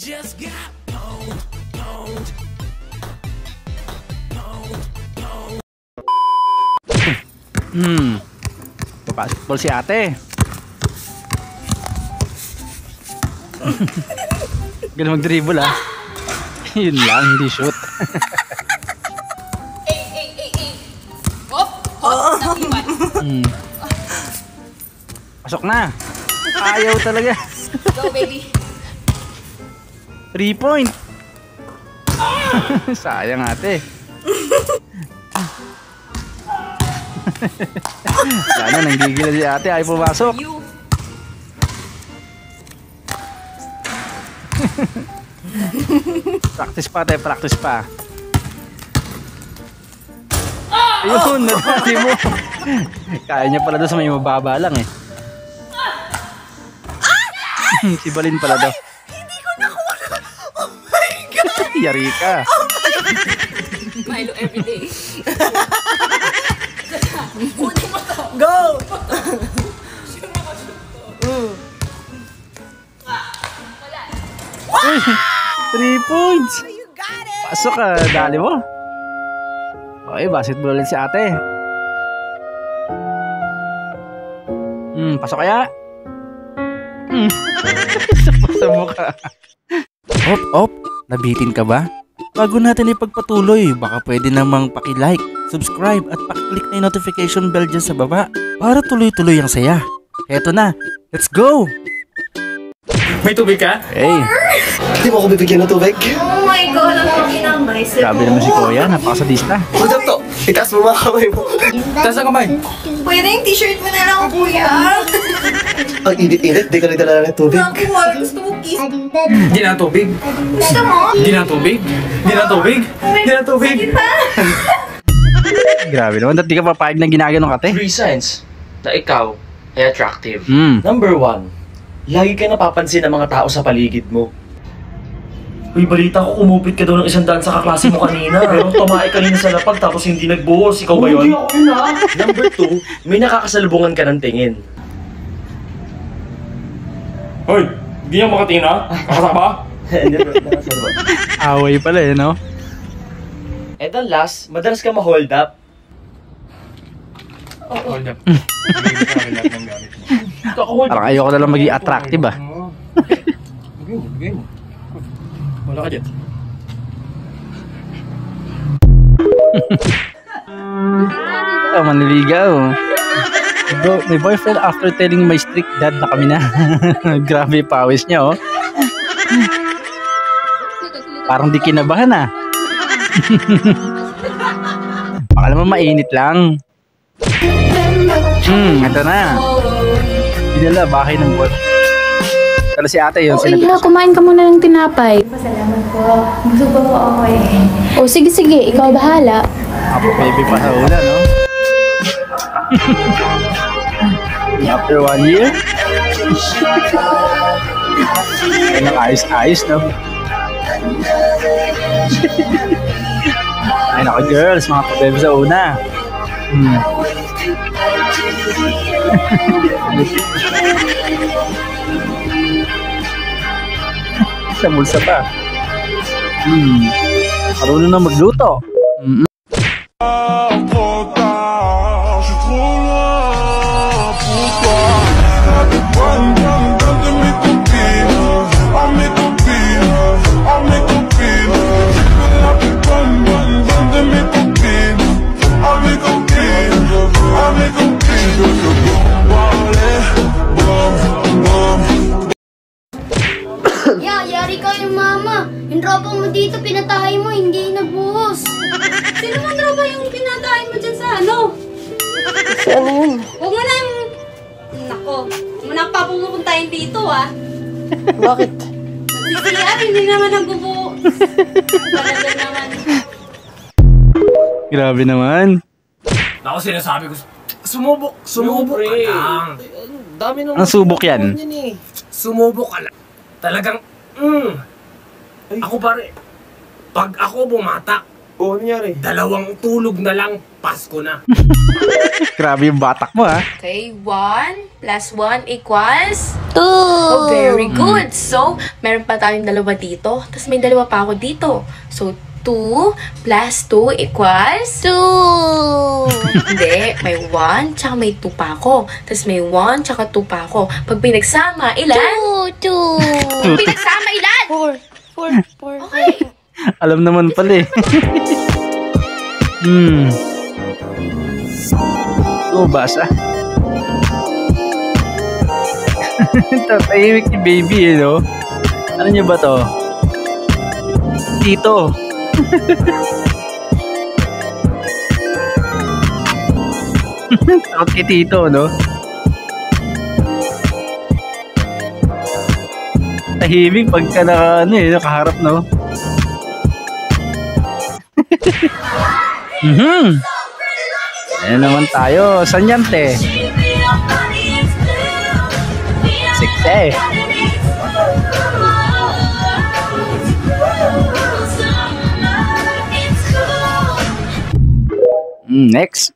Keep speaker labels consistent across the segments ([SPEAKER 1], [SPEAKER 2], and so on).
[SPEAKER 1] just got pwned, pwned, pwned, pwned.
[SPEAKER 2] Basketball si ate. Ganun mag-dribble ah. Yun lang, hindi shoot.
[SPEAKER 3] Hop! Hop! Nakiwan.
[SPEAKER 2] Pasok na. Ayaw talaga.
[SPEAKER 3] Go, baby.
[SPEAKER 2] 3 point. Sayang ate. Sana nanggigil si ate, ayaw pumasok. Practice pa tayo, practice pa. Ayun, nadali mo. Kaya niya pala doon sa may mababa lang eh. Si Balin pala daw.
[SPEAKER 4] Hindi ko nakuha. Oh my God!
[SPEAKER 2] Yari ka.
[SPEAKER 3] Milo everyday.
[SPEAKER 4] Go!
[SPEAKER 2] Uy, 3 points.
[SPEAKER 4] You got it!
[SPEAKER 2] Pasok ka, dali mo. Okay, basketball ulit si ate. Pasok kaya? Sa mukha. Op, nabitin ka ba? Bago natin ipagpatuloy, baka pwede namang paki-like, subscribe at paki-click na yung notification bell dyan sa baba para tuloy-tuloy ang saya. Eto na, let's go!
[SPEAKER 5] May tubig ka?
[SPEAKER 2] Hey,
[SPEAKER 6] Hindi mo ako bibigyan ng tubig?
[SPEAKER 4] Oh my God! Ang kinambay sa
[SPEAKER 2] grabe naman si Kuya, napakasadista.
[SPEAKER 6] Huwag to! Itaas mo mga kamay mo!
[SPEAKER 5] Taas ang kamay!
[SPEAKER 4] Pwede yung t-shirt mo na lang, kuya.
[SPEAKER 6] Ang init-init, di ka nagdala ng tubig.
[SPEAKER 4] Nakuha, gusto mo kiss.
[SPEAKER 5] Di na tubig!
[SPEAKER 4] Gusto mo?
[SPEAKER 5] Di na tubig! Di na tubig! Di na tubig!
[SPEAKER 2] Grabe naman, dati ka papayag na ginaganon ka, te.
[SPEAKER 7] 3 signs na ikaw ay attractive.
[SPEAKER 6] Number 1, lagi ka napapansin ng mga tao sa paligid mo.
[SPEAKER 8] Uy, balita ko kumupit ka daw ng 100 sa kaklase mo kanina. Pero tumae kanina sa lapag tapos hindi nagbuhos. Ikaw ba yun?
[SPEAKER 6] Hindi ako yun ah! Number 2, may nakakasalubungan ka ng tingin.
[SPEAKER 8] Hoy, hindi niya makatingin ha? Kakasama?
[SPEAKER 6] Hindi bro, nakasalubong.
[SPEAKER 2] Away pala eh, no?
[SPEAKER 6] And then last, madalas ka ma-hold up.
[SPEAKER 5] Hold up. Bigyan mo sa akin lahat ng gamit mo.
[SPEAKER 2] Parang ayoko na lang maging attractive ah.
[SPEAKER 5] Bigay mo. Wala ka dyan.
[SPEAKER 2] Maniligaw. Bro, may boyfriend after telling my strict dad na kami na. Grabe yung pawis niya oh. Parang di kinabahan ah. Baka naman mainit lang. Ito na. Dinala bahay ng boyfriend. Pero si ate yun.
[SPEAKER 9] Iha, kumain ka muna ng tinapay.
[SPEAKER 4] Salamat po. Busog pa po ako eh.
[SPEAKER 9] O sige, ikaw bahala.
[SPEAKER 2] Apo baby pa sa una, no? After 1 year? Ay, ayos-ayos, no? Ay, naku girls, mga pa-baby sa una. Sa bulsa pa. Marunong na magluto.
[SPEAKER 9] Yari ka yung mama. Yung tropa mo dito, pinatahay mo, hindi nagbuhos.
[SPEAKER 3] Sino man tropa yung pinatahin mo dyan sa ano?
[SPEAKER 6] Si ano yun?
[SPEAKER 3] Huwag mo nang... Nako, huwag mo nang papupuntahin dito ah.
[SPEAKER 6] Bakit?
[SPEAKER 3] Nagsisiyan, hindi naman nagbubuo. Talaga naman.
[SPEAKER 2] Grabe naman.
[SPEAKER 5] Ako sinasabi ko, sumubok ka lang.
[SPEAKER 6] Dami nung...
[SPEAKER 2] Ang subok yan.
[SPEAKER 5] Sumubok ka lang. Talagang, Ako pare, pag ako bumatak, Oo, nangyari.
[SPEAKER 1] Dalawang tulog na lang, Pasko na.
[SPEAKER 2] Grabe yung batak mo ha.
[SPEAKER 10] Okay, 1 plus 1 equals?
[SPEAKER 9] 2.
[SPEAKER 10] Oh, very good. So, meron pa tayong dalawa dito. Tapos may dalawa pa ako dito. So, 2 plus 2 equals?
[SPEAKER 9] 2.
[SPEAKER 10] Hindi. May 1, tsaka may 2 pa ako. Tapos may 1, tsaka 2 pa ako. Pag pinagsama, ilan?
[SPEAKER 9] 2.
[SPEAKER 10] Pag pinagsama, ilan?
[SPEAKER 9] 4.
[SPEAKER 10] Okay.
[SPEAKER 2] Alam naman pala eh. Basa. Tatahimik ni baby eh, no? Ano niya ba to? Tito. Takot kay Tito, no? Tahimik pagka nakaharap, no? Ayan naman tayo. Saan yan, te? 6 eh. Next.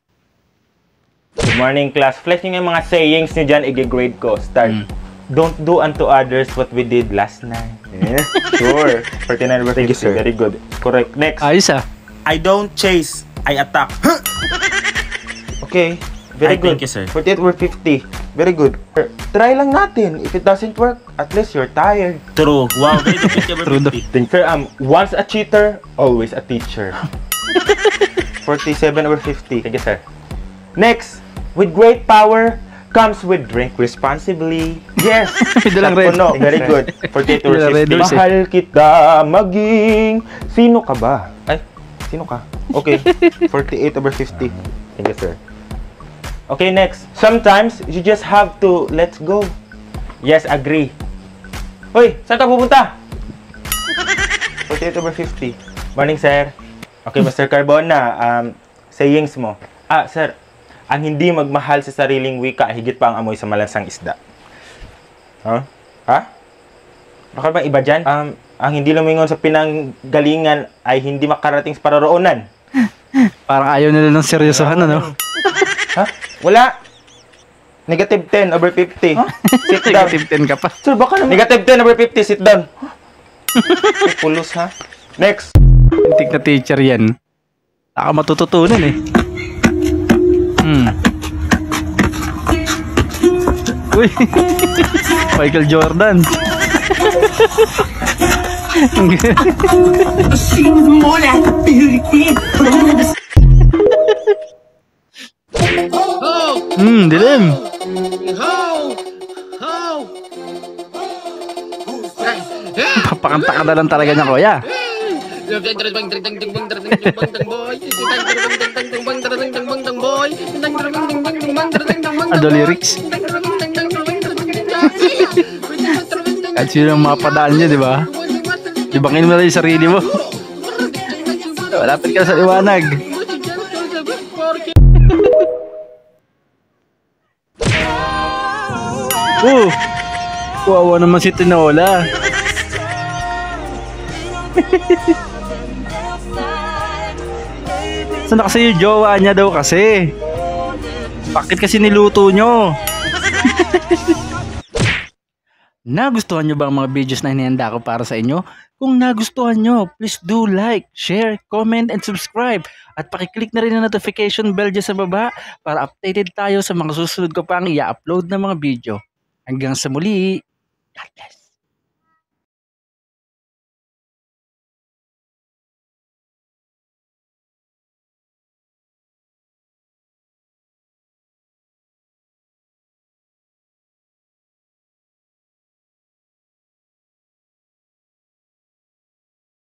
[SPEAKER 5] Good morning, class. Flex nyo yung mga sayings nyo dyan, i-grade ko. Start. Don't do unto others what we did last night. Yeah. Sure. 49 over 50. Very good. Correct. Next.
[SPEAKER 2] Ayos ah.
[SPEAKER 1] I don't chase, I attack.
[SPEAKER 5] Okay. Very good.
[SPEAKER 1] Thank you, sir.
[SPEAKER 5] 48 over 50. Very good. Try lang natin. If it doesn't work, at least you're tired.
[SPEAKER 1] True. Wow, very good. 50 over 50.
[SPEAKER 5] Think, sir, once a cheater, always a teacher. 47 over 50. Thank you, sir. Next. With great power comes with drink responsibly. Yes.
[SPEAKER 2] Dalang red.
[SPEAKER 5] No. Very good. 48 over 50. Mahal kita maging... Sino ka ba? Ay, sino ka? Okay. 48 over 50. Thank you, sir. Okay, next. Sometimes, you just have to let go. Yes, agree. Hoy, saan ka pupunta? 48 over 50. Morning, sir. Okay, Mr. Carbona, sayings mo. Sir, ang hindi magmahal sa sariling wika, higit pa ang amoy sa malansang isda. Huh? Ha? Baka bang iba dyan? Ang hindi lumingon sa pinanggalingan ay hindi makarating sa paroroonan.
[SPEAKER 2] Parang ayaw nila ng seryosohan, ano?
[SPEAKER 5] Ha? Wala. Negative 10 over 50. Sit down.
[SPEAKER 2] Negative 10 ka pa.
[SPEAKER 5] Sir, baka naman. Negative 10 over 50. Sit down. Pulos, ha? Next.
[SPEAKER 2] Antik na teacher yan. Saka matututunan eh. Uy. Michael Jordan. Dilim. Papakanta ka na lang talaga niya, kuya. Ano lyrics? Kahit sino ang mapadaan niya, di ba? Ibangin mo na yung sarili mo. Malapit ka sa liwanag. Kuwawa naman si Tinola. Saan na kasi yung jowa niya daw kasi? Bakit kasi niluto nyo? Nagustuhan nyo ba ang mga videos na hinihanda ko para sa inyo? Kung nagustuhan nyo, please do like, share, comment, and subscribe. At pakiclick na rin ang notification bell dyan sa baba para updated tayo sa mga susunod ko pang i-upload na mga video. Hanggang sa muli. God bless.